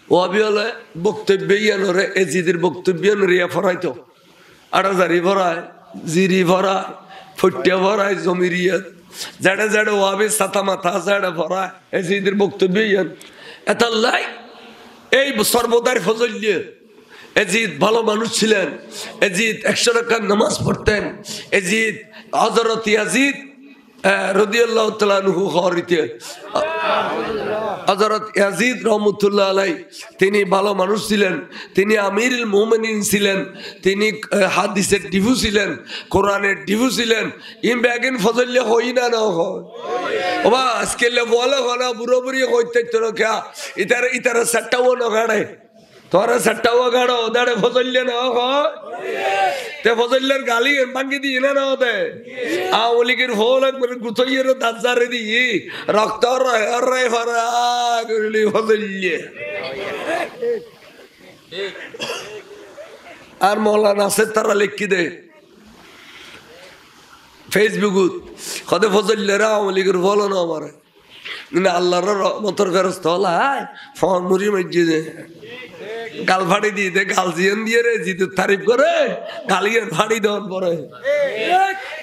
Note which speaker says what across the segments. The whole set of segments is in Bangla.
Speaker 1: ওয়াবি হলে বক্তব্য ইয়ানোরে এজিদের বক্তব্য রিয়া ফরাইতো আড়াজারি ভরায় জিরি ভরায় ফটিয়া ভরায় জমিরিয়া যাড়ে যাড়ে ওয়াবি সাতা মাথা যাড়ে ভরায় এজিদের বক্তব্য ইয়ান এতাল্লাই এই সর্বদার ফজল্য এজিদ ভালো মানুষ ছিলেন এজিদ 100 রাকাত নামাজ পড়তেন এজিদ হযরত ইয়াজিদ রাদিয়াল্লাহু তাআলা আনহু খরিতে হযরত ইয়াজিদ রাহমাতুল্লাহ আলাইহি তিনি ভালো মানুষ ছিলেন তিনি আমিরুল মুমিনিন ছিলেন তিনি হাদিসের ডিভু ছিলেন কোরআনের ডিভু ছিলেন ইম বেগিন ফজল্য হই না না হয় ওবা আজকে লে বলা হলা বুড়ো বুড়ি কইতে তো কে ইতারা সট্টাও না গাড়ে তোরা সট্টাও গাড়ো ওদারে ফজল্য না হয় তে ফজল্যের গালি ভাঙ্গি দি না না দে আওলিকের হোল একবার গুতইয়ের দাজারে দি রক্ত রে ফরা গলি ফজল্য আর মওলানা আছে তারা লিখি দে ফেসবুক কদে ফজল্যরা আওলিকের বলো না আমারে না আল্লাহর রহমতের ফেরেশতা হলা ফোন মুরি মসজিদে গাল ফাড়ি দিয়ে দে গাল জিয়ান দিয়ে রে জিতে তারিফ করে গালিয়ান ফাড়ি দেওয়ার পরে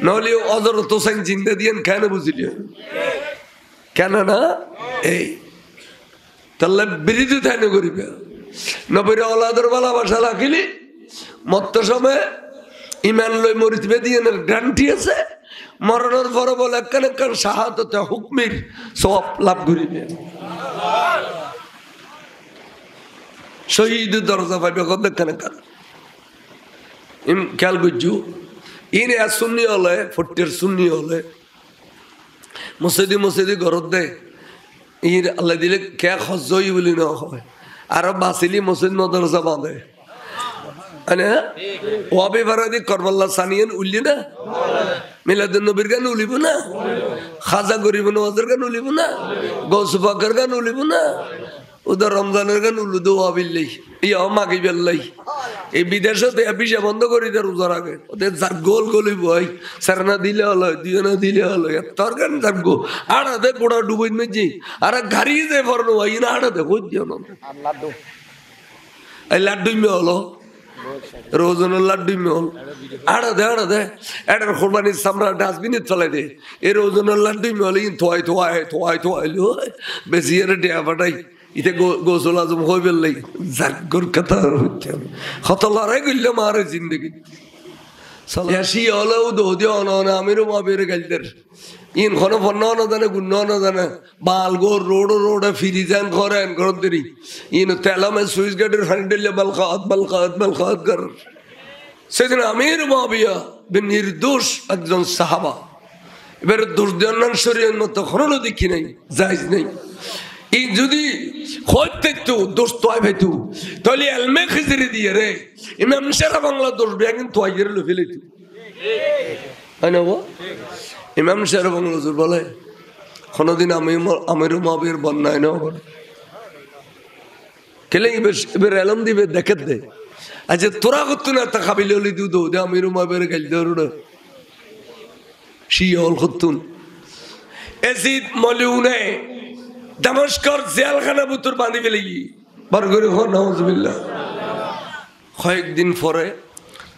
Speaker 1: নহলে অজরত হোসেন চিন্তা দিয়েন কেন বুঝলি কেন না এই তাহলে বিরোধী তাই না করিবে নবীর ওলাদের ভালোবাসা রাখিলি মত্ত সময় ইমান লই মরিতবে দিয়ে গ্যারান্টি আছে মরণের পরে বলে কেন কেন শাহাদতে হুকমির সব লাভ করিবে শহীদ দরজা পাইবে কত কেন কেন খেয়াল করছু ইনে সুন্নি হলে ফটির সুন্নি হলে মসজিদি ঘরত দে ইর আল্লাহ দিলে কে খজই বলি না হয় আর বাসিলি মসজিদ মদরজা বাঁধে ওয়াবে ফারাদি করবাল্লা সানিয়ান উল্লি না মিলাদুন নবীর গান উলিব না খাজা গরিব নওয়াজের গান উলিব না গৌস পাকের গান উলিব না ওদের রমজানের গান উলুদো ওয়াবিল্লাই ইয়া মাগি বেল্লাই এই বিদেশে ভিসা বন্ধ করে দেয় রোজার আগে ওদের যার গোল গলি বই সারনা দিলে হলো দিয়ে না দিলে হলো তোর গান যার গো আড়া দে গোড়া ডুবই মেজি আর গাড়ি দে ফরনো ওই না আড়া দে কই দিও না এই লাড্ডু মে হলো রোজনের লাড্ডু মে হল আড়া দে এটার কোরবানির সামরা ডাস্টবিনে চলে দে এই রোজনের লাড্ডু মে হলে থোয়াই বেশি এর ডেয়া পাঠাই ইতে গোসল আজম হই বেললাই জাগর কথা কত লড়াই করলে মারে জিন্দগি এসি হলেও দৌদি অনা আমিরও মাবের গাইদের ইন কোনো ফন্ন না জানে গুণ না জানে বাল গো রোডে ফিরি যান করেন ঘর দেরি ইন তেলামে সুইচ গেটের ফ্যান্ডেলে বালখাত কর সেদিন আমির মাবিয়া নির্দোষ একজন সাহাবা এবারে দোষ দেওয়ার শরীরের মতো কোনো দেখি নাই জায়জ নেই এই যদি হইতো দোষ তোয়াই ভাইতু তাহলে এলমে খিজরি দিয়ে রে ইমাম সারা বাংলা দোষ বেগিন তোয়াই গেলে লো ফেলে হয় না ইমাম সারা বাংলা জোর বলে কোনোদিন আমিরও মাবির বন্যায় না কেলে এবার এলম দিবে দেখে দে আচ্ছা তোরা করতো না তা খাবিলে হলি দু দে আমিরও মাবির গাইল দে শিয়ল করতুন এজিদ মলিউনে দামেস্কর জেলখানা বুতুর বাঁধি ফেলে গিয়ে বার করে নাউজুবিল্লাহ কয়েকদিন পরে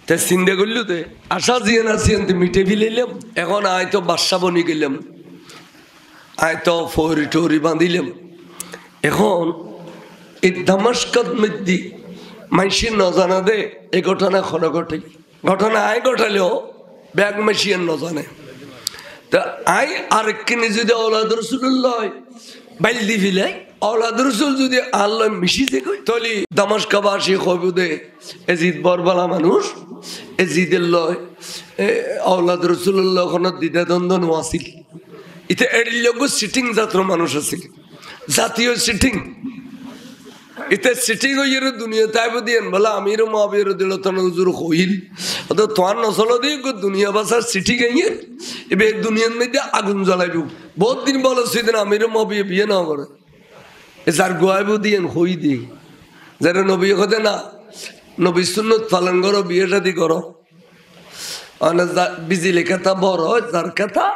Speaker 1: তে চিন্তা করল তে আশা জিয়ান আসিয়ান মিটে ফেলাইলাম এখন আয় তো বাদশা বনি গেলাম আয় তো ফৌরি টৌরি বাঁধিলাম এখন এই দামেস্কর মধ্যে মাইসির নজানা দে এই ঘটনা খনো ঘটে ঘটনা আয় ঘটালেও ব্যাগ মাইসিয়ান নজানে তা আই আরেকখানে যদি আওলাদ রাসূলুল্লাহ বাইলদি ফিলাই আওলাদ রাসূল যদি আল্লাহ মিশিতে কই তাহলে দামেস্কবাসী কইবুদে এজিদ বরবালা মানুষ এজিদের লয় আওলাদ রাসূলুল্লাহ কোন দ্বিধা দ্বন্দ্ব নছিল ইতে এর লোক সিটিং জাতীয় মানুষ আছে জাতীয় সিটিং ইতে সিটিং হইয়ের দুনিয়া তাইব দিয়েন বলা আমির মাবির দিলতন হুজুর কইল তো তোর নসল দিয়ে দুনিয়া বাসার সিটিং হইয়ে এবে দুনিয়ার মধ্যে আগুন জ্বালাইব বহুত দিন বলো সেদিন আমির মাবি বিয়ে না করে যার গোয়াইব দিয়েন হই দি যারা নবী কথা না নবী সুন্নত পালন করো বিয়ে শাদি করো বিজিলে কথা বড় যার কথা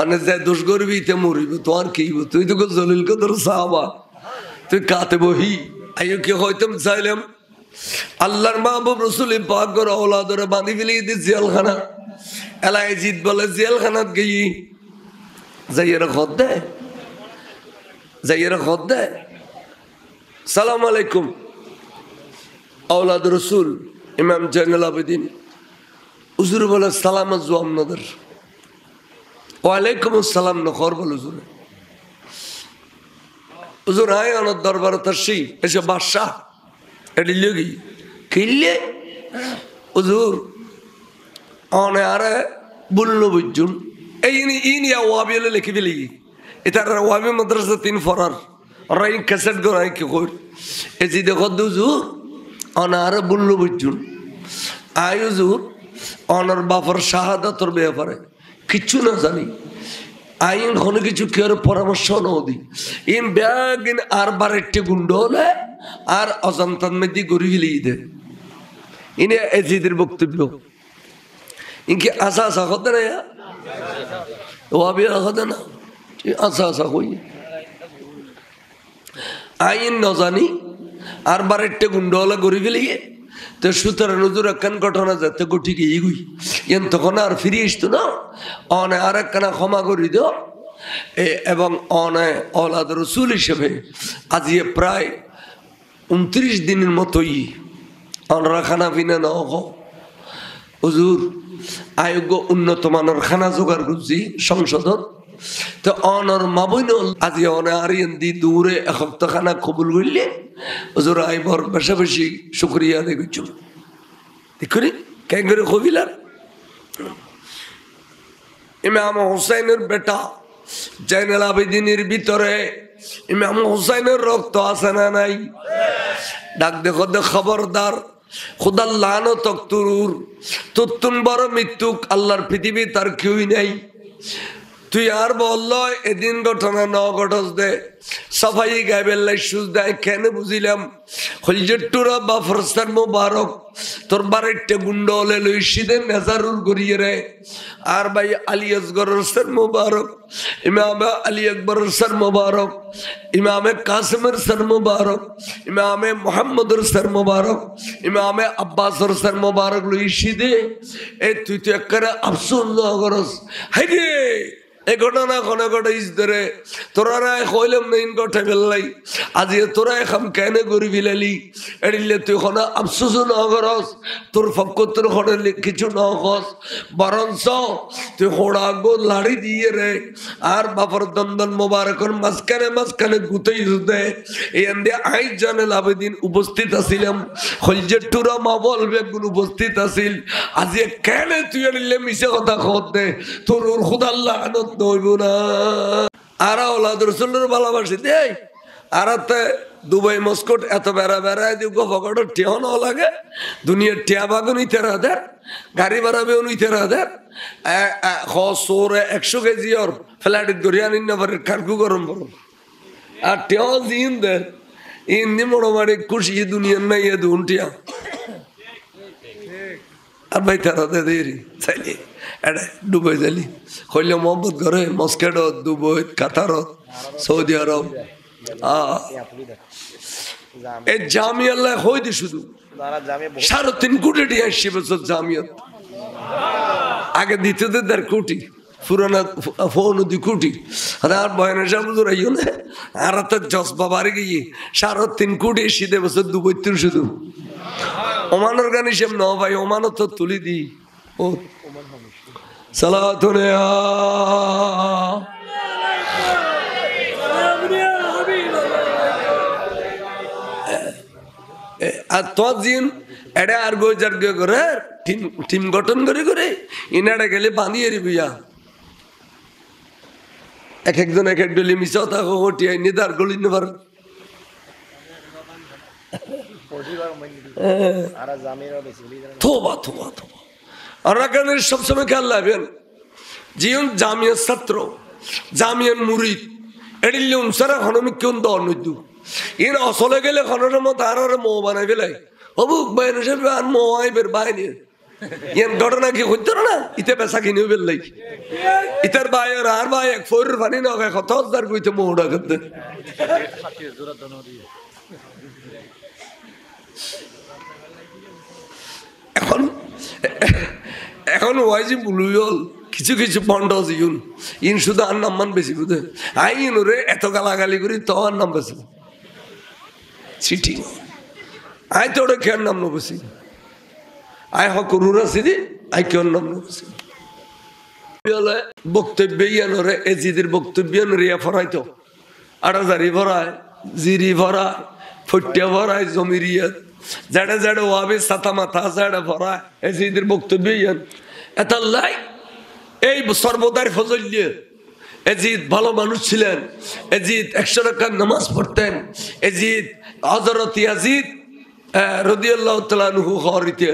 Speaker 1: অনেক যায় দোষ করবি তে মরিব তোমার কি তুই তো জলিল কদর সাহাবা তুই কাতে বহি আইও কি হইতাম চাইলাম আল্লাহর মাহবুব রাসূল পাক গর আওলাদরে বাঁধি ফেলি দি জেলখানা এলাই জিদ বলে জেলখানাত গই যাইয়ের খদ দে সালাম আলাইকুম আওলাদ রাসূল ইমাম জয়নুল আবেদিন হুজুর বলে সালাম আজওয়াম নদর ওয়ালাইকুম আসসালাম নখর বল হুজুর হুজুর আয় অনর দরবার তাসি এসে বাদশাহ এটি লগি কিল্লে হুজুর অনে আরে বুল্লো বুঝুন এই ইনিয়া ওয়াবিলে লিখি ফেলি এটা ওয়াবি মাদ্রাসা 3 ফরার রাই ক্যাসেট গরাই কি কর এই যে দেখো হুজুর অনে আরে বুল্লো বুঝুন আয় হুজুর অনর বাপর শাহাদাতর ব্যাপারে কিচ্ছু না জানি আইন কোনো কিছু কেউ পরামর্শ নদী ইন ব্যাগিন আর বারেটে গুন্ড হলে আর অজান্তান মেদি গড়ি হিলিয়ে দে ইনি এজিদের বক্তব্য ইনকি আসা হতে না ওয়াবি হতে না আসা কই আইন ন জানি আর বারেটে গুন্ড হলে গড়ি ফেলিয়ে তো সুতরাং হুজুর একখান ঘটনা যাতে গঠি গিয়ে গুই ইন তখন আর ফিরে আসতো না অনে আর একখানা ক্ষমা করি দিও এবং অনে আওলাদ রাসূল হিসেবে আজিয়ে প্রায় 29 দিনের মতোই অনরা খানা পিনা ন হুজুর আয়োগ্য উন্নত মানের খানা জোগাড় করছি সংসদত তো অনর মাবইন আজি অনে আরিয়ান দি দূরে এক সপ্তাহ খানা কবুল করলে হুজুর আইবর বেশি বেশি শুকরিয়া আদায় করছো দেখুন কেন করে কবিলার ইমাম হুসাইনের বেটা জয়নুল আবেদিনের ভিতরে ইমাম হুসাইনের রক্ত আছে না নাই ডাক দেখো দে খবরদার খুদার লানত তক্তুর তুতুন বড় মৃত্যুক আল্লাহর পৃথিবী তার কেউই নাই তুই আর বলল এদিন ঘটনা ন ঘটস দে সফাই গাইবেল্লাই সুজ দেয় কেন বুঝিলাম হলজেট্টুরা বা ফরস্তার মুবারক তোর বারেটে গুন্ড হলে লইসিদে নেজারুল গড়িয়ে রে আর ভাই আলী আসগরের সর মুবারক ইমামে আলী আকবরের সর মুবারক ইমামে কাসিমের সর মুবারক ইমামে মুহাম্মদের সর মুবারক ইমামে আব্বাসের সর মুবারক লইসিদে এ তুই তো একবারে আফসোস না করস হাই রে এ ঘটনা কোনো ঘটাইস ধরে তোরা কইলাম না ইন ঘটে ফেললাই আজি তোরা এখন কেন গড়ি ফেলালি এড়িলে তুই কোনো আফসোস না করস তোর ফকতর ঘটে কিছু না কস বরঞ্চ তুই হোড়া গো লাড়ি দিয়ে রে আর বাপর দন্দন মোবারকর মাঝখানে গুতেই দে এন দিয়ে আই জয়নুল আবেদিন উপস্থিত আছিলাম হলজেট্টুরা মা বলবে গুলো উপস্থিত আছিল আজি কেন তুই এড়িলে মিশে কথা খত দে তোর খুদাল্লাহ আনত নইব না আর আওলাদ রাসূলের ভালোবাসি দেই আর দুবাই মস্কট এত বেড়ায় দিব ফকট টিয়া না লাগে দুনিয়ার টিয়া বাগুন ইতে রাধার গাড়ি বাড়াবে উনিতে রাধার সোরে 100 কেজি ওর ফ্ল্যাটের দরিয়া নিন না পারে কারকু গরম বড় আর টিয়া দিন দে ইন্দি মোড়মারি খুশি দুনিয়ার নাই এ দুন টিয়া আর ভাই তারা দেরি চাইলে এটা ডুবাই যালি হইলে মোহাম্মদ ঘরে মস্কেটত দুবাই কাতারত সৌদি আরব এই জামিয়াল্লাহ হই দি শুধু 3.5 কোটি টাকা আসছে বছর জামিয়াত আগে দিতে 1.5 কোটি পুরানা ফোন 2 কোটি আর বয়নের সামনে আইও না আর তো জসবা বাড়ি গিয়ে 3.5 কোটি এসে বছর দুবাই শুধু ওমানের গান হিসেব ন ভাই ওমানও তো তুলি দি ও সালাতুন আর তখন এটা আর গোজার করে টিম গঠন করে ইনারা গেলে বাঁধিয়ে বিয়া একজন এক ডলি মিশা থাকো ওটিয়াই নিদার গলি নেবার থোবা থোবা থোবা আর সবসময় খেয়াল রাখবেন জীবন জামিয়ার ছাত্র জামিয়ার মুরিদ এডিলে উনসারা হনমিক কেউ দু ইন অসলে গেলে খনের মতো আর মো বানাই ফেলাই অবুক বাইন হিসেবে আর মো আইবের বাইনে ইয়ান ঘটনা কি হইতো না ইতে পেশা কিনেও বেললাই ইতার ভাইয়ের আর ভাই এক ফোরের পানি না হয় কত হাজার কইতে মোড়া করতে এখন এখন ওয়াইজি বুলুইল কিছু কিছু পন্ড ইউন ইন শুধু আর নাম মান বেশি বুঝে আই ইনুরে এত গালাগালি করি তো আর নাম বেশি চিঠি আই তো ওটা কেন নাম নেবছি আই হকুর আছি দি আই কেন নাম নেবছি বক্তব্য ইয়ানরে এজিদের বক্তব্য রিয়া ফরাইতো আড়াজারি ভরায় জিরি ভরায় ফটিয়া ভরায় জমিরিয়াত যারা যারা ওয়াবে সাতা মাথা যারা ভরায় এজিদের বক্তব্য ইয়ান এত লাই এই সর্বদার ফজল্য এজিদ ভালো মানুষ ছিলেন এজিদ 100 রাকাত নামাজ পড়তেন এজিদ হযরত ইয়াজিদ রাদিয়াল্লাহু তাআলা আনহু খরিতে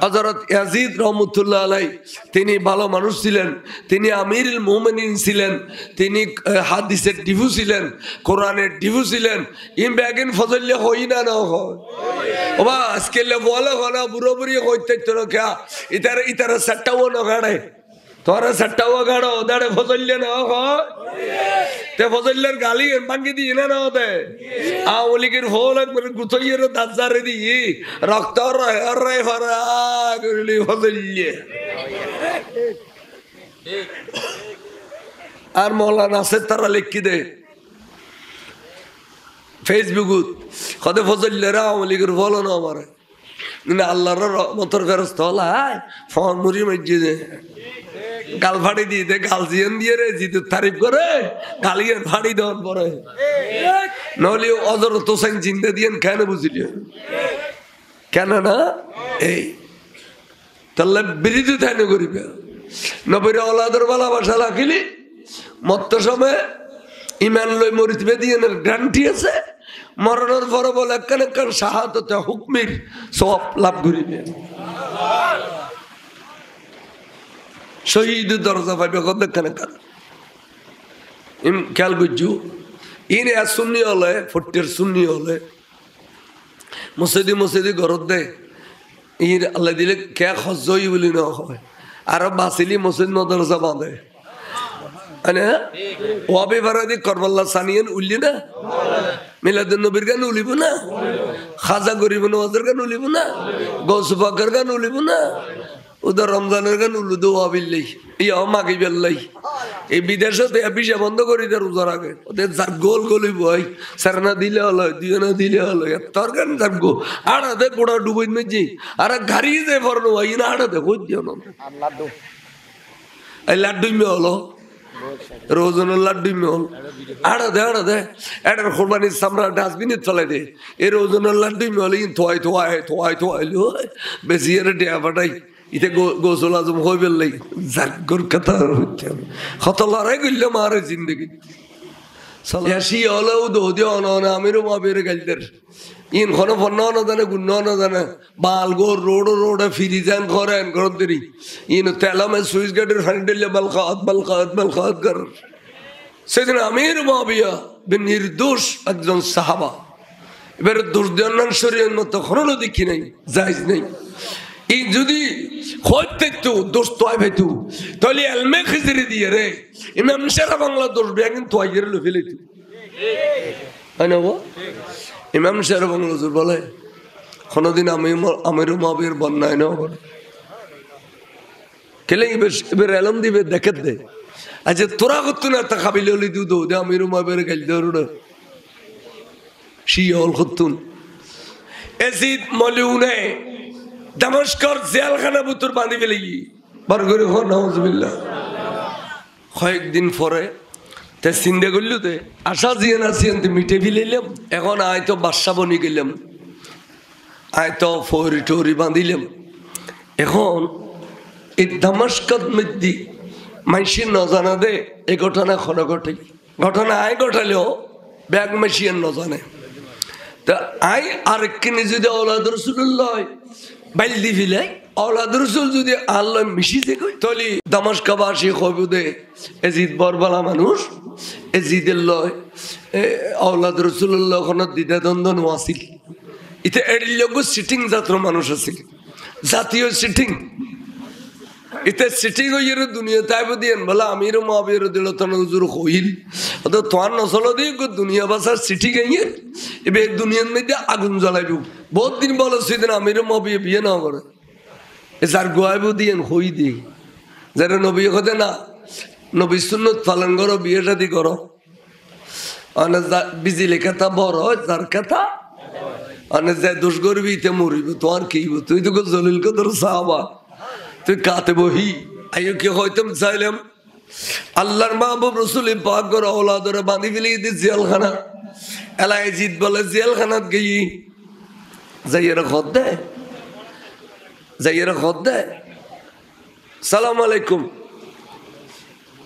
Speaker 1: হযরত ইয়াজিদ রাহমাতুল্লাহ আলাইহি তিনি ভালো মানুষ ছিলেন তিনি আমিরুল মুমিনিন ছিলেন তিনি হাদিসের ডিভু ছিলেন কোরআনের ডিভু ছিলেন ইম বেগিন ফজল্য হই না না হয় ওবা আজকে বলে হনা বুড়ো বুড়ি কইতে তো কা ইতার সট্টাও না গাড়ে তোরা সট্টাও গাড়ো ওদারে ফজল্য না হয় তে ফজল্যের গালি ভাঙ্গি দি না না দে আওলিকের হোল করে গুতইয়ের দাজারে দি রক্ত রে ফরা করলি ফজল্য আর মৌলানা আছে তারা লিখি দে ফেসবুকত কত ফজল্যরা আওলিকের বলো না আমারে না আল্লাহর রহমতের ফেরেশতা হলা ফোন মুরি মসজিদে গাল ফাড়ি দিয়ে দে গাল জিয়ন দিয়ে রে জিতে তারিফ করে গালিয়ান ফাড়ি দেওয়ার পরে নহলে অজরত হোসেন জিন্দা দিয়েন কেন বুঝলি কেন না এই তাহলে বিরোধী তাই না করিবে নবীর ওলাদের ভালোবাসা রাখিলি মত্ত সময় ইমান লই মরিতবে দিয়ে গ্যারান্টি আছে মরণের পরে বলে একখান একখান শাহাদতে হুকমির সব লাভ করিবে শহীদ দরজা পাইবে কত কেন খেয়াল করছু ইনে আর সুন্নি হলে ফটির সুন্নি হলে মসজিদি ঘরত দে ইর আল্লাহ দিলে কে খজই বলি না হয় আর বাসিলি মসজিদ মদরজা বাঁধে ওয়াবে ভাড়া দিয়ে করবাল্লা সানিয়ান উল্লি না মিলাদুন নবীর গান উলিব না খাজা গরিব নওয়াজের গান উলিব না গৌস পাকের গান উলিব না ওদের রমজানের গান উলুদু ওয়াবিল্লাই ইয়া মাগি বেল্লাই এই বিদেশে ভিসা বন্ধ করে দেয় রোজার আগে ওদের যার গোল গলি বই সারনা দিলে হলো দিয়ে না দিলে হলো তোর গান যার গো আড়া দে গোড়া ডুবই মেজি আর গাড়ি দে ফরনো হয় না আড়া দে কই দিও না এই লাড্ডু মে হলো রোজনের লাড্ডু মে হল আড়া দে এটার কোরবানির সামরা ডাস্টবিনে চলে দে এই রোজনের লাড্ডু মে হলে থোয়াইলো বেশি এর ডেয়া ফাটাই ইতে গোসল আজম হয়ে বেললাই জাগর কথা কত লড়াই করলে মারে জিন্দগি এসি হলেও দৌদি অনা আমিরও মাবের গাইদের ইন কোনো ফন্ন না জানে গুণ না জানে বাল গোর রোডে ফিরি যান করেন ঘর দেরি ইন তেলামে সুইচ গেটের ফানি দিলে বালকাত কর সেদিন আমির মাবিয়া নির্দোষ একজন সাহাবা এবার দোষ দেওয়ার শরীরের মতো কোনো দেখি নাই জায়জ নেই এই যদি হইতে তো দোষ তো ভাইতু তাহলে আলমে খিজরি দিয়ে রে ইমাম সারা বাংলা দোষ বেয়া কিন্তু আইয়ের লো ফেলেতু হয় না ইমাম সারা বাংলা জোর বলে কোনোদিন আমির মাবির বন্যায় না কেলে এবার এলম দিবে দেখে দে আজ তোরা করতো না তা খাবিলে হলি দু দো দে আমির মাবির গাইল দে শিয়ল করতুন এজিদ মলিউনে দামেস্কর জেলখানা বুতুর বাঁধি ফেলে গিয়ে বার করে নাউজুবিল্লাহ কয়েকদিন পরে তে চিন্তা করল তে আশা জিয়ান আসিয়ান মিটে ফেলাইলাম এখন আয় তো বাদশা বনি গেলাম আয় তো ফৌরি টৌরি বাঁধিলাম এখন এই দামেস্কর মধ্যে মাইসির নজানা দে এই ঘটনা খনো ঘটে ঘটনা আয় ঘটালেও ব্যাগ মাইসিয়ান নজানে তা আই আরেকখানে যদি আওলাদ রাসূলুল্লাহ বাইলদি ফিলাই আওলাদ রাসূল যদি আল্লাহ মিশিতে কই তাহলে দামেস্কবাসী কইবুদে এজিদ বরবালা মানুষ এজিদের লয় আওলাদ রাসূলুল্লাহ কোন দ্বিধা দ্বন্দ্ব নছিল ইতে এর লোক সিটিং জাতর মানুষ আছে জাতীয় সিটিং ইতে সিটিং হইয়ের দুনিয়া তাইব দিয়েন বলে আমির মাবির দিল তন হুজুর হইল তো তোমার নসল দিয়ে দুনিয়া বাসার সিটি গাইয়ে এবার দুনিয়ার মধ্যে আগুন জ্বলাইব বহুত দিন বলো সেদিন আমির মাবিয়ে বিয়ে না করে এ যার গোয়াইব দিয়েন হই দিয়ে যারা নবী হতে না নবী সুন্নত পালন করো বিয়ে শাদি করো অনেক বিজিলি কথা বড় যার কথা অনেক যায় দোষ করবি তে মরিব তোমার কি তুই তো জলিল কদর সাহাবা তুই কাতে বহি আইও কি হইতাম চাইলাম আল্লাহর মাহবুব রসুল পাক করে ওলাদরে বাঁধি ফেলি দি জেলখানা এলাই জিত বলে জেলখানাত গেই যাইয়েরা খত দেয় সালাম আলাইকুম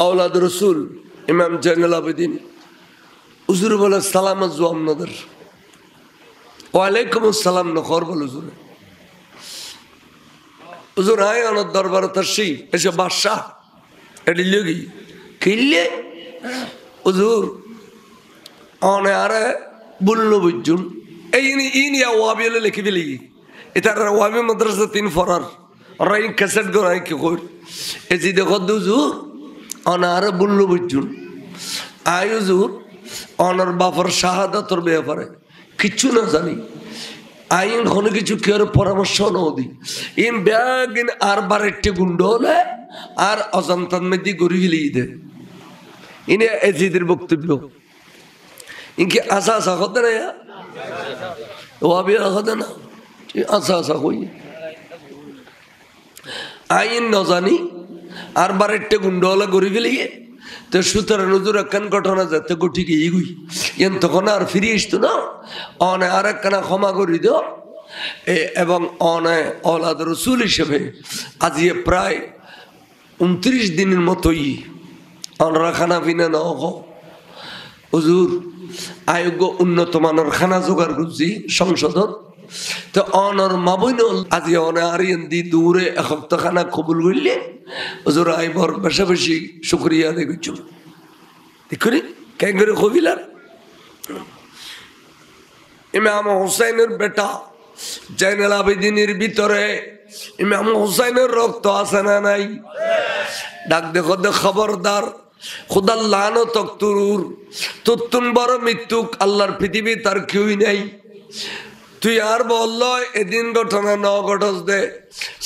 Speaker 1: আওলাদ রসুল ইমাম জয়নুল আবেদিন হুজুর বলে সালাম আজু আপনাদের ওয়ালাইকুম আসসালাম নখর বল হুজুরে হুজুর আয় আমার দরবার তাসি এসে বাদশাহ এটি লগি কিনলে হুজুর অনে আরে বললো বুঝুন এই ইনিয়া ওয়াবিলে লিখি ফেলি এটা ওয়াবি মাদ্রাসা 3 ফরার রাই ক্যাসেট গড়াই কি কর এই যে দেখো হুজুর অনে আরে বললো বুঝুন আয় হুজুর অনার বাপর শাহাদাতর ব্যাপারে কিচ্ছু না জানি আইন কোনো কিছু কেউ পরামর্শ নদী ইন ব্যাগিন আর বারেটে গুন্ড হলে আর অজান্তান মেদি গড়ি হিলিয়ে দে ইনে এজিদের বক্তব্য ইনকি আশা আশা হতে না ওয়াবি হতে না আশা আশা কই আইন ন জানি আর বারেটে গুন্ড হলে গড়ি ফেলিয়ে তো সুতরাং হুজুর একখান ঘটনা যাতে গঠি গিয়ে গুই এন তখন আর ফিরে আসতো না অনে আর একখানা ক্ষমা করি দিও এবং অনে ওলাদ রসুল হিসেবে আজিয়ে প্রায় 29 দিনের মতোই অনরা খানা পিনা ন হুজুর আয়োগ্য উন্নত মানের খানা জোগাড় করছি সংসদত তো অনর মাবইন আজি অনে আরিয়ান দি দূরে এক সপ্তাহ খানা কবুল করলে হুজুর আইবর বেশি বেশি শুক্রিয়া আদায় করছো দেখুন কেন করে কবিলার ইমাম হুসাইনের বেটা জয়নুল আবেদিনের ভিতরে ইমাম হুসাইনের রক্ত আছে না নাই ডাক দেখো খবরদার খুদার লানো তক্তুর তুতুন বড় মৃত্যুক আল্লাহর পৃথিবী তার কেউই নাই তুই আর বলল এদিন ঘটনা ন ঘটস দে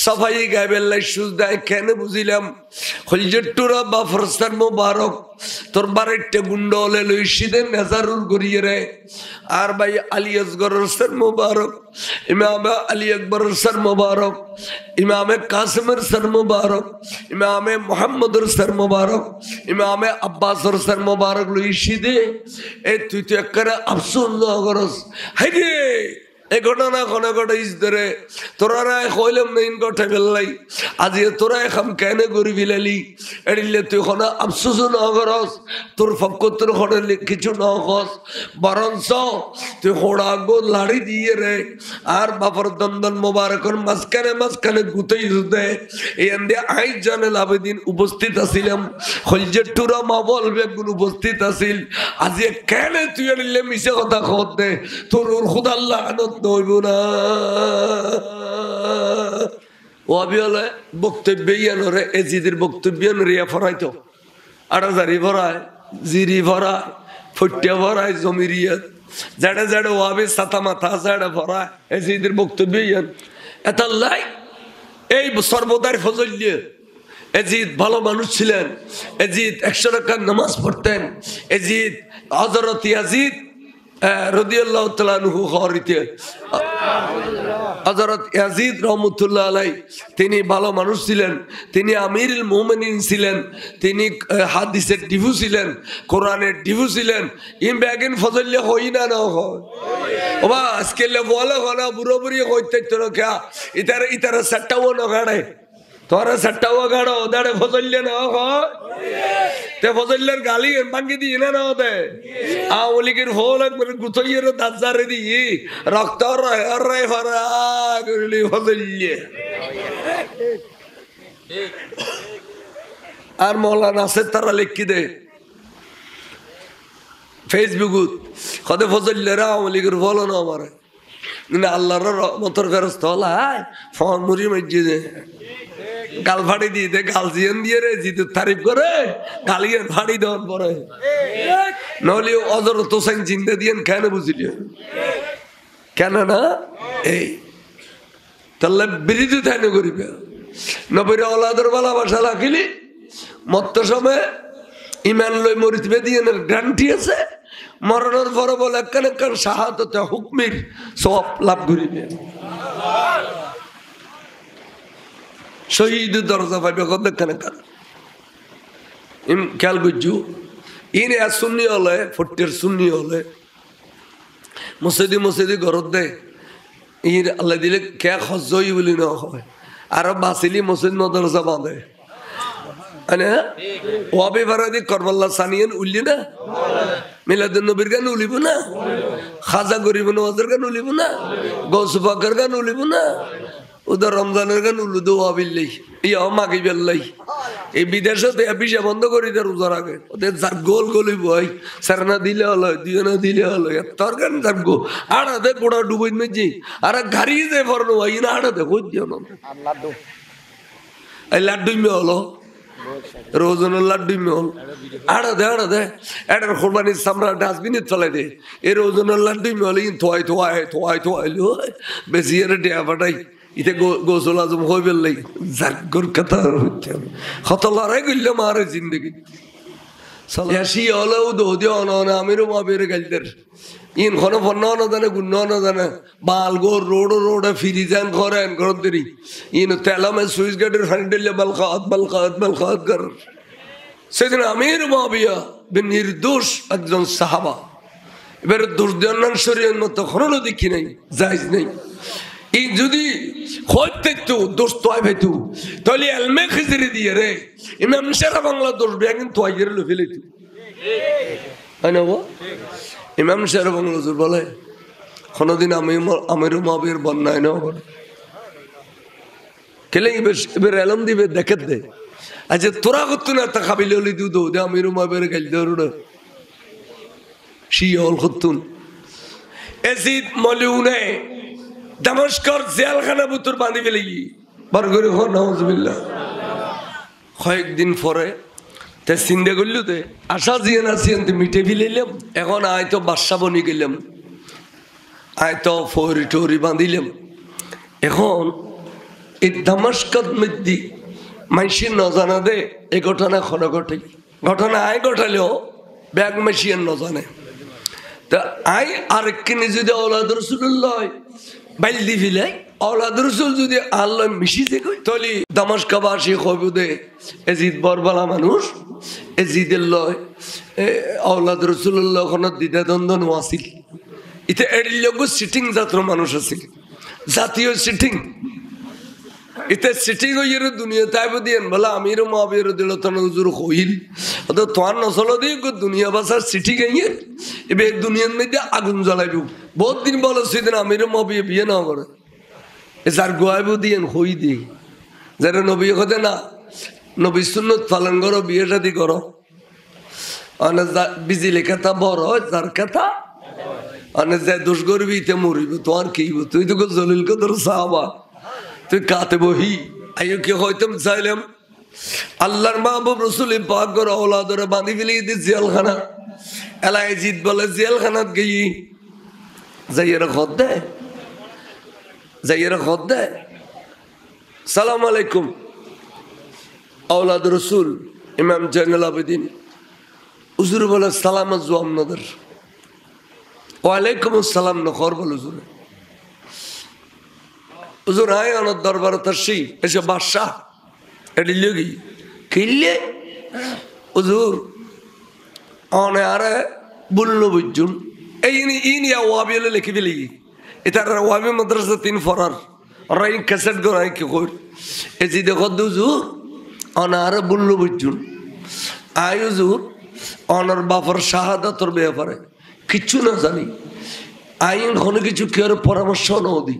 Speaker 1: সফাই গাইবেল্লাই সুজ দেয় কেন বুঝিলাম হলজেট্টুরা বা ফরস্তার মুবারক তোর বারেটে গুন্ড হলে লইসিদে নেজারুল গড়িয়ে রে আর ভাই আলী আসগরের সর মুবারক ইমামে আলী আকবরের সর মুবারক ইমামে কাসিমের সর মুবারক ইমামে মোহাম্মদের সর মুবারক ইমামে আব্বাসের সর মুবারক লইসিদে এ তুই তো একবারে আফসোস না করস হাই রে এ ঘটনা কোনো ঘটে ধরে তোরা কইলাম না ইন ঘটে ফেললাই আজি তোরা এখন কেন গড়ি ফেলালি এড়িলে তুই কোনো আফসোস না করস তোর পক্ষ তোর ঘটে কিছু না কস বরঞ্চ তুই হোড়া গো লাড়ি দিয়ে রে আর বাপর দন্দন মোবারকর মাঝখানে গুতেই দে এন দিয়ে আই জয়নুল আবেদিন উপস্থিত আছিলাম হলজেট্টুরা মা বলবে গুলো উপস্থিত আছিল আজি কেন তুই এড়িলে মিশে কথা খত দে তোর খুদাল্লাহ আনত নইব না ওয়াবি হলে বক্তব্য ইয়ানরে এজিদের বক্তব্য রিয়া ফরাইতো আড়াজারি ভরায় জিরি ভরায় ফটিয়া ভরায় জমিরিয়াত যাড়ে যাড়ে ওয়াবি সাতা মাথা যাড়ে ভরায় এজিদের বক্তব্য ইয়ান এতাল্লাই এই সর্বদার ফজল্য এজিদ ভালো মানুষ ছিলেন এজিদ 100 রাকাত নামাজ পড়তেন এজিদ হযরত ইয়াজিদ রাদিয়াল্লাহু তাআলা আনহু খরিতে হযরত ইয়াজিদ রাহমাতুল্লাহ আলাইহি তিনি ভালো মানুষ ছিলেন তিনি আমিরুল মুমিনিন ছিলেন তিনি হাদিসের ডিভু ছিলেন কোরআনের ডিভু ছিলেন ইম ব্যাগিন ফজল্য হই না না হয় ওবা আজকে লে বলে হনা বুড়ো বুড়ি কইতে তো না ইতারে সট্টাও না গাড়ে তোরা সট্টাও গাড়ো দাড়ে ফজল্য না হয় তে ফজল্যের গালি ভাঙ্গি দিয়ে না দে আওলিকের হোল একবার গুতইয়ের দাজারে দিয়ে রক্ত রে ফরা করলি ফজল্য আর মৌলানা আছে তারা লিখি দে ফেসবুক কদে ফজল্যেরা আওলিকের বলো না আমারে না আল্লাহর রহমতের ফেরেশতা হলা ফোন মুড়ি মসজিদে গাল ফাড়ি দিয়ে দে গাল জিয়ান দিয়ে রে জিতে তারিফ করে গালিয়ে ফাড়ি দেওয়ার পরে নইলে অজর তোসাইন চিন্তা দিয়েন কেন বুঝলি কেন না এই তাহলে বিরোধী তাই না করিবে নবীর ওলাদের ভালোবাসা রাখিলি মত্ত সময় ইমান লই মরিতবে দিয়ে গ্যারান্টি আছে মরণের পরে বলে কেন কেন শাহাদতে হুকমির সব লাভ করিবে শহীদ দরজা পাইবে কত কেন কেন খেয়াল বুঝু ইনে সুন্নি হলে ফটির সুন্নি হলে মসজিদি ঘরত দে ইর আল্লাহ দিলে কে খজই বলি না হয় আর বাসিলি মসজিদ মদরসা বাঁধে ওয়াবি ফারাদি করবাল্লা সানিয়ান উল্লি না মিলাদুন নবীর গান উলিব না খাজা গরিব নওয়াজের গান উলিব না গৌসু পাকের গান উলিব না ওদের রমজানের গান উলুদ ওয়াবিল্লাই ইয়াও মাগি বেল্লাই এই বিদেশে পিসা বন্ধ করি দেয় রোজার আগে ওদের যার গোল গলিব হয় সারনা দিলে হলো দিয়ে না দিলে হলো তোর গান যার গো আড়াতে গোড়া ডুবই মেজি আর গাড়ি যে ফরনো হয় না আড়াতে খোঁজ দিও না এই লাড্ডুই মে হলো রোজনের লাড্ডুই মে হল আড়াতে এটার কোরবানির সামরা ডাস্টবিনে চলে দে এই রোজনের লাড্ডুই মে হলে থোয়াইলো বেশি এর ডেয়া ফাটাই ইতে গোসল আজম হয়ে বেললাই জাগর কথা হত লড়াই করলে মারে জিন্দগি এসি হলেও দোহদি অন আমিরও মাবের গাইদের ইন খনো ফন্ন জানে গুণ জানে বাল গোর রোড ফিরি যান করেন ঘর দেরি ইন তেলামে সুইচ গেটের ফানি দিলে বালখাত কর সেদিন আমির মাবিয়া নির্দোষ একজন সাহাবা এবারে দোষ দেওয়ার শরীরের মতো খনো দেখি নাই জায়জ নেই এই যদি হইতে তো দোষ তোয়াই ভাইতু তাহলে এলমে খিজরি দিয়ে রে ইমাম সারা বাংলা দোষ বেগিন তোয়াই গেলে লো ফেলে তু হয় না গো ইমাম সারা বাংলা জোর বলে কোনোদিন আমিরও মাবির বন্যায় না বলে কেলে এবার এলম দিবে দেখে দে আচ্ছা তোরা করতো না তা খাবিলে হলি দু দে আমিরও মাবির গাইল দে শিয়ল করতুন এসিদ মলিউনে দামেস্কর জেলখানা বুতুর বাঁধি ফেলে বার করে নাউজুবিল্লাহ কয়েকদিন পরে তে চিন্তা করল তে আশা জিয়ান আসিয়ান মিটে ফেলাইলাম এখন আয় তো বাদশা বনি গেলাম আয় তো ফৌরি টৌরি বাঁধিলাম এখন এই দামেস্কর মধ্যে মাইসির নজানা দে এই ঘটনা খনো ঘটে ঘটনা আয় ঘটালেও ব্যাগ মাইসিয়ান নজানে তা আয় আরেক কিনে যদি আওলাদ রাসূলুল্লাহ বাইলদি ফিলাই আওলাদ রাসূল যদি আল্লাহ মিশিতে কই তাহলে দামেস্কবাসী কইবুদে এজিদ বরবালা মানুষ এজিদের লয় আওলাদ রাসূলুল্লাহ কোন দ্বিধা দ্বন্দ্ব নোয়াছিল ইতে এড়ির লোক সিটিং জাতীয় মানুষ আছিল জাতীয় সিটিং ইতে সিটিং হইয়ের দুনিয়া তাইব দিয়েন বলে আমির মাবির দিল তন হুজুর হইল তো তোয়ার নসল দিয়ে দুনিয়া বাসার সিটিং হইয়ে এবার দুনিয়ার মধ্যে আগুন জ্বালাইব বহুত দিন বলো সেদিন আমির মাবিয়ে বিয়ে না করে যার গোয়াইব দিয়েন হই দিয়ে যারা নবী কথা না নবী সুন্নত পালন করো বিয়ে শাদি করো বিজিলে কথা বড় যার কথা অনেক যায় দোষ করবি ইতে মরিব তোমার কি তুই তো জলিল কদর সাহাবা তুই কাতে বহি আইও কি হয়তো চাইলাম আল্লাহর মাহবুব রাসূল পাক করে আওলাদরে বাঁধি ফেলে দি জেলখানা এলাই জিদ বলে জেলখানাত গই যাইয়েরা খদ দে সালাম আলাইকুম আওলাদ রাসূল ইমাম জাইনুল আবেদিন হুজুর বলে সালাম আজওয়াম নদর ওয়ালাইকুম আসসালাম নখর বল হুজুর হুজুর আয় অনার দরবার তাসি এসে বাদশাহ এটি লগি কিনলে হুজুর অনে আরে বললো বুঝুন এই ইনিয়া ওয়াবি হলে লিখে ফেলি এটার ওয়াবি মাদ্রাসা 3 ফরার রাই ক্যাসেট গড়াই কি কর এই যে দেখো হুজুর অনে আরে বললো বুঝুন আয় হুজুর অনার বাপর শাহাদাতর ব্যাপারে কিচ্ছু না জানি আইন কোনো কিছু কেউ পরামর্শ নদী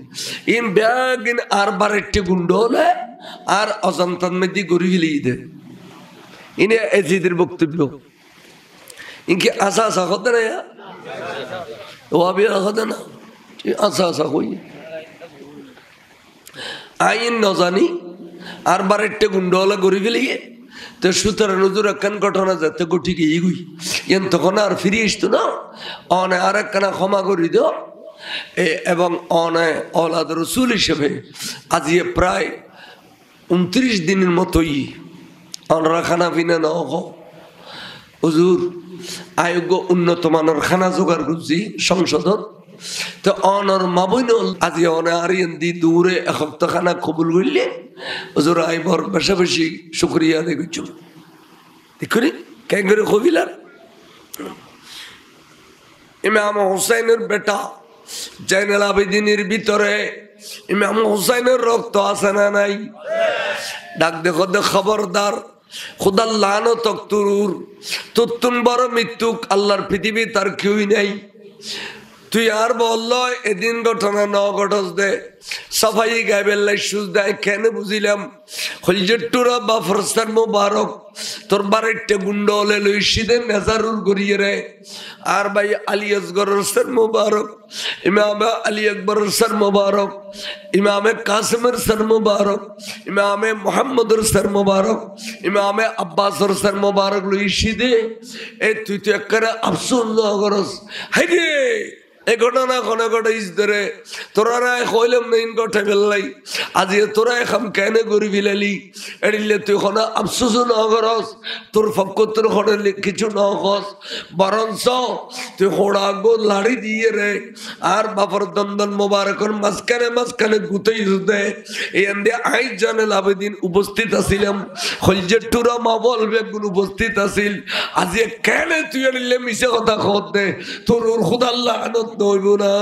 Speaker 1: ইন ব্যাগ ইন আর বারেটে গুন্ড হলে আর অজান্তান মেদি গড়ি ফেলিয়ে দে ইনে এজিদের বক্তব্য ইনকে আসা কথা না ওয়াবি কথা না আচ্ছা আচ্ছা কই আইন ন জানি আর বারেরটে গুন্ডওয়ালা গড়ি ফেলিয়ে তো সুতরাং নজর একখান ঘটনা যাতে গোটিকে ইগুই এন তখন আর ফিরে আসতো না অনে আর একখানা ক্ষমা করি দো এবং অনে অলাদ রসুল হিসেবে আজিয়ে প্রায় 29 দিনের মতোই অনরা খানা পিনা ন হুজুর আয়োগ্য উন্নত মানের খানা জোগাড় করছি সংসদত তো অনর মাবইন আজি অনে আরিয়ান দি দূরে এক সপ্তাহ খানা কবুল করলে হুজুর আইবর বেশা বেশি শুক্রিয়া আদায় করছো দেখুনি কেন করে কবিলার ইমাম হুসাইনের বেটা জাইনুল আবেদিনের ভিতরে ইমাম হুসাইনের রক্ত আছে না নাই ডাক দেখো দে খবরদার খুদার লানো তক্তুর তুতুন বড় মৃত্যুক আল্লাহর পৃথিবী তার কেউই নাই তুই আর বলল এদিন ঘটনা ন ঘটস দে সাফাই গাইবেল্লাই সুজ দেয় কেন বুঝিলাম হলজেট্টুরা বা ফরস্তার মুবারক তোর বারেরটে গুন্ড হলে লইসিদের নেজারুল করিয়ে রে আর ভাই আলী আসগরের সর মুবারক ইমামে আলী আকবরের সর মুবারক ইমামে কাসিমের সর মুবারক ইমামে মোহাম্মদের সর মুবারক ইমামে আব্বাসের সর মুবারক লইসিদে এ তুই তো একবারে আফসোস না করস হাই রে এই ঘটনা কোনো ঘটে ইসরে তোরা কইলাম না ইন ঘটে ফেললাই আজি তোরা এখন কেন করি ফেলালি এড়িলে তুই কোনো আফসোস ন করস তোর ফকর হলে কিছু ন কস বরঞ্চ তুই হোড়া গো লাড়ি দিয়ে রে আর বাপর দন্দন মোবারকর মাঝখানে গুতেই দে এন দিয়ে আই জানেল আবেদিন উপস্থিত আছিলাম হলজেট্টুরা মা বলবে উপস্থিত আছিল আজি কেন তুই এড়িলে মিশে কথা খত দে তোর খুদাল্লাহ আনত নইব না